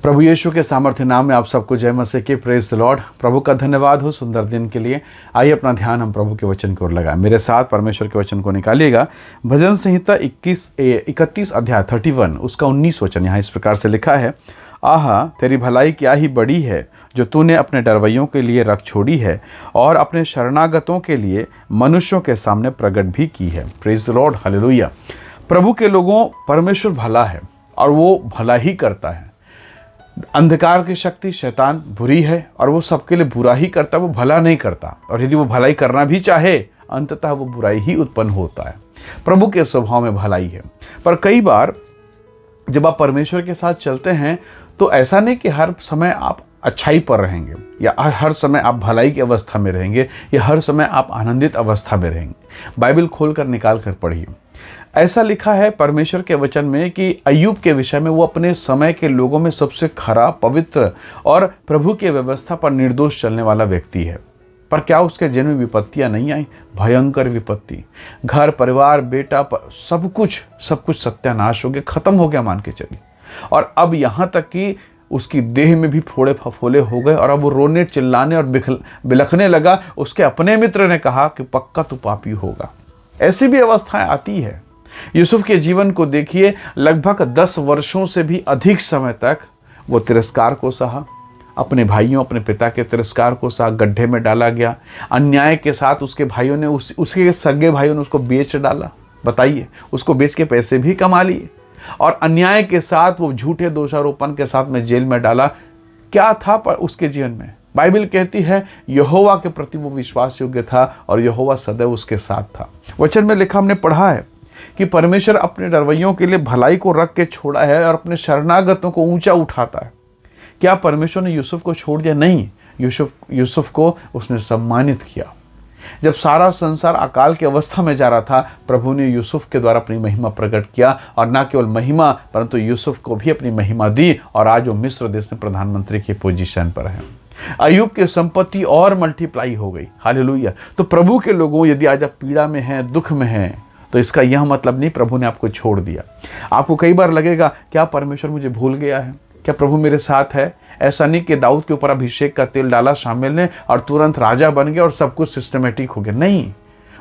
प्रभु यीशु के सामर्थ्य नाम में आप सबको जय मसीह की। Praise the Lord. प्रभु का धन्यवाद हो सुंदर दिन के लिए। आइए अपना ध्यान हम प्रभु के वचन की ओर लगाएं। मेरे साथ परमेश्वर के वचन को निकालिएगा। भजन संहिता 31 अध्याय 31 उसका 19 वचन यहाँ इस प्रकार से लिखा है। आहा, तेरी भलाई क्या ही बड़ी है जो तूने अपने डरवैयों के लिए रख छोड़ी है और अपने शरणागतों के लिए मनुष्यों के सामने प्रकट भी की है। Praise the Lord, hallelujah. प्रभु के लोगों, परमेश्वर भला है और वो भला ही करता है। अंधकार की शक्ति शैतान बुरी है और वो सबके लिए बुरा ही करता है, वो भला नहीं करता। और यदि वो भलाई करना भी चाहे, अंततः वो बुराई ही उत्पन्न होता है। प्रभु के स्वभाव में भलाई है। पर कई बार जब आप परमेश्वर के साथ चलते हैं तो ऐसा नहीं कि हर समय आप अच्छाई पर रहेंगे या हर समय आप भलाई की अवस्था में रहेंगे या हर समय आप आनंदित अवस्था में रहेंगे। बाइबल खोलकर निकाल कर पढ़िए। ऐसा लिखा है परमेश्वर के वचन में कि अय्यूब के विषय में वो अपने समय के लोगों में सबसे खरा, पवित्र और प्रभु के व्यवस्था पर निर्दोष चलने वाला व्यक्ति है। पर क्या उसके जीवन में विपत्तियां नहीं आई? भयंकर विपत्ति। घर परिवार, बेटा, सब कुछ सत्यानाश हो गया, खत्म हो गया मान के चलिए। और अब यहाँ तक कि उसकी देह में भी फोड़े फफोले हो गए और अब वो रोने, चिल्लाने और बिलखने लगा। उसके अपने मित्र ने कहा कि पक्का तू पापी होगा। ऐसी भी अवस्थाएं आती है। यूसुफ के जीवन को देखिए। लगभग 10 वर्षों से भी अधिक समय तक वो तिरस्कार को सहा, अपने भाइयों, अपने पिता के तिरस्कार को सहा, गड्ढे में डाला गया। अन्याय के साथ उसके भाइयों ने उसके सगे भाइयों ने उसको बेच डाला। बताइए, उसको बेच के पैसे भी कमा लिए और अन्याय के साथ वो झूठे दोषारोपण के साथ में जेल में डाला। क्या था पर उसके जीवन में? बाइबल कहती है यहोवा के प्रति वो विश्वास योग्य था और यहोवा सदैव उसके साथ था। वचन में लिखा हमने पढ़ा है कि परमेश्वर अपने डरवैयों के लिए भलाई को रख के छोड़ा है और अपने शरणागतों को ऊंचा उठाता है। क्या परमेश्वर ने यूसुफ को छोड़ दिया? नहीं, यूसुफ को उसने सम्मानित किया। जब सारा संसार अकाल की अवस्था में जा रहा था, प्रभु ने यूसुफ के द्वारा अपनी महिमा प्रकट किया और न केवल महिमा परंतु यूसुफ को भी अपनी महिमा दी और आज वो मिस्र देश में प्रधानमंत्री की पोजीशन पर है। अय्यूब की संपत्ति और मल्टीप्लाई हो गई। हालेलुया। तो प्रभु के लोगों, यदि आज आप पीड़ा में हैं, दुख में हैं, तो इसका यह मतलब नहीं प्रभु ने आपको छोड़ दिया। आपको कई बार लगेगा क्या परमेश्वर मुझे भूल गया है? क्या प्रभु मेरे साथ है? ऐसा नहीं कि दाऊद के ऊपर अभिषेक का तेल डाला शामिल ने और तुरंत राजा बन गया और सब कुछ सिस्टमेटिक हो गया। नहीं,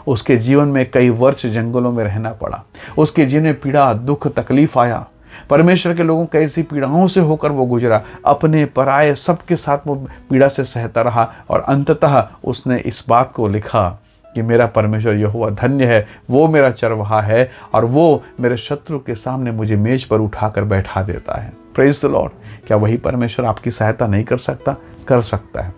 उसके जीवन में कई वर्ष जंगलों में रहना पड़ा। उसके जीवन में पीड़ा, दुख, तकलीफ आया। परमेश्वर के लोगों कैसी पीड़ाओं से होकर वो गुजरा। अपने पराये सबके साथ वो पीड़ा से सहता रहा और अंततः उसने इस बात को लिखा कि मेरा परमेश्वर यहोवा धन्य है, वो मेरा चरवाहा है और वो मेरे शत्रु के सामने मुझे मेज पर उठाकर बैठा देता है। Praise the Lord. क्या वही परमेश्वर आपकी सहायता नहीं कर सकता? कर सकता है।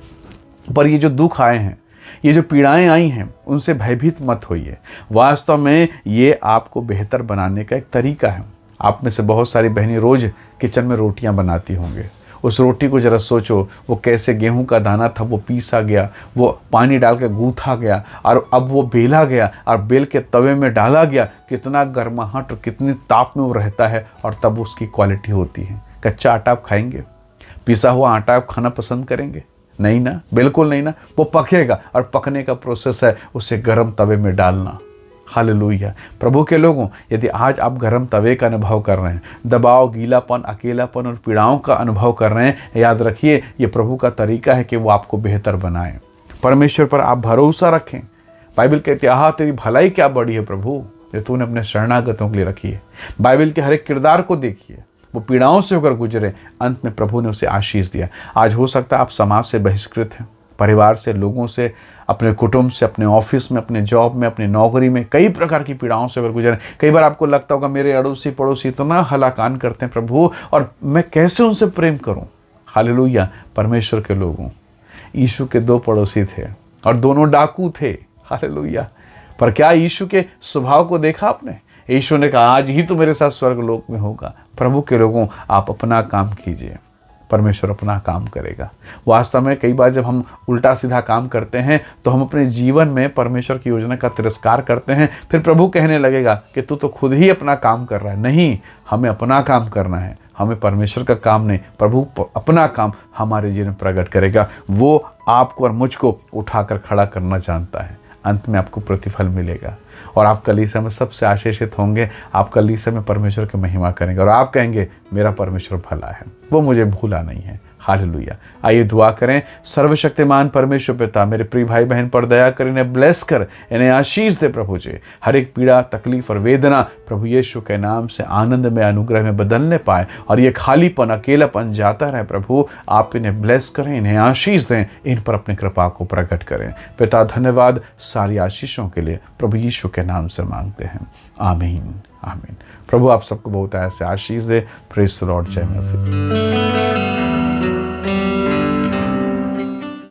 पर ये जो दुख आए हैं, ये जो पीड़ाएं आई हैं, उनसे भयभीत मत होइए। वास्तव में ये आपको बेहतर बनाने का एक तरीका है। आप में से बहुत सारी बहनें रोज किचन में रोटियां बनाती होंगे। उस रोटी को जरा सोचो, वो कैसे गेहूं का दाना था, वो पीसा गया, वो पानी डाल के गूंथा गया और अब वो बेला गया और बेल के तवे में डाला गया। कितना गर्माहट और कितनी ताप में वो रहता है और तब उसकी क्वालिटी होती है। कच्चा आटा आप खाएंगे? पिसा हुआ आटा आप खाना पसंद करेंगे? नहीं ना, बिल्कुल नहीं ना। वो पकेगा और पकने का प्रोसेस है उसे गर्म तवे में डालना। हालेलुया। प्रभु के लोगों, यदि आज आप गर्म तवे का अनुभव कर रहे हैं, दबाव, गीलापन, अकेलापन और पीड़ाओं का अनुभव कर रहे हैं, याद रखिए ये प्रभु का तरीका है कि वो आपको बेहतर बनाए। परमेश्वर पर आप भरोसा रखें। बाइबल कहती है आहा, तेरी भलाई क्या बड़ी है प्रभु जो तूने अपने शरणागतों के लिए रखी है। बाइबल के हर एक किरदार को देखिए, वो पीड़ाओं से होकर गुजरे, अंत में प्रभु ने उसे आशीष दिया। आज हो सकता है आप समाज से बहिष्कृत हैं, परिवार से, लोगों से, अपने कुटुंब से, अपने ऑफिस में, अपने जॉब में, अपनी नौकरी में कई प्रकार की पीड़ाओं से अगर गुजरे। कई बार आपको लगता होगा मेरे अड़ोसी पड़ोसी इतना हलाकान करते हैं प्रभु, और मैं कैसे उनसे प्रेम करूं? हालेलुया। परमेश्वर के लोगों, यीशु के 2 पड़ोसी थे और दोनों डाकू थे। हालेलुया। पर क्या यीशु के स्वभाव को देखा आपने? यीशु ने कहा आज ही तो मेरे साथ स्वर्ग लोक में होगा। प्रभु के लोगों, आप अपना काम कीजिए, परमेश्वर अपना काम करेगा। वास्तव में कई बार जब हम उल्टा सीधा काम करते हैं तो हम अपने जीवन में परमेश्वर की योजना का तिरस्कार करते हैं। फिर प्रभु कहने लगेगा कि तू तो खुद ही अपना काम कर रहा है। नहीं, हमें अपना काम करना है, हमें परमेश्वर का काम नहीं। प्रभु अपना काम हमारे जीवन में प्रकट करेगा। वो आपको और मुझको उठाकर खड़ा करना जानता है। अंत में आपको प्रतिफल मिलेगा और आप कलीसिया में सबसे आशीषित होंगे। आप कलीसिया में परमेश्वर की महिमा करेंगे और आप कहेंगे मेरा परमेश्वर भला है, वो मुझे भूला नहीं है। हालेलुया। आइए दुआ करें। सर्वशक्तिमान परमेश्वर पिता, मेरे प्रिय भाई बहन पर दया कर, इन्हें ब्लेस कर, इन्हें आशीष दे प्रभु जी। हर एक पीड़ा, तकलीफ और वेदना प्रभु यीशु के नाम से आनंद में, अनुग्रह में बदलने पाए और ये खालीपन, अकेलापन जाता रहे। प्रभु आप इन्हें ब्लेस करें, इन्हें आशीष दें, इन पर अपनी कृपा को प्रकट करें। पिता धन्यवाद सारी आशीषों के लिए प्रभु यीशु के नाम से मांगते हैं। आमीन आमीन। प्रभु आप सबको बहुत ऐसे आशीष दे। Praise the Lord. जय मसीह।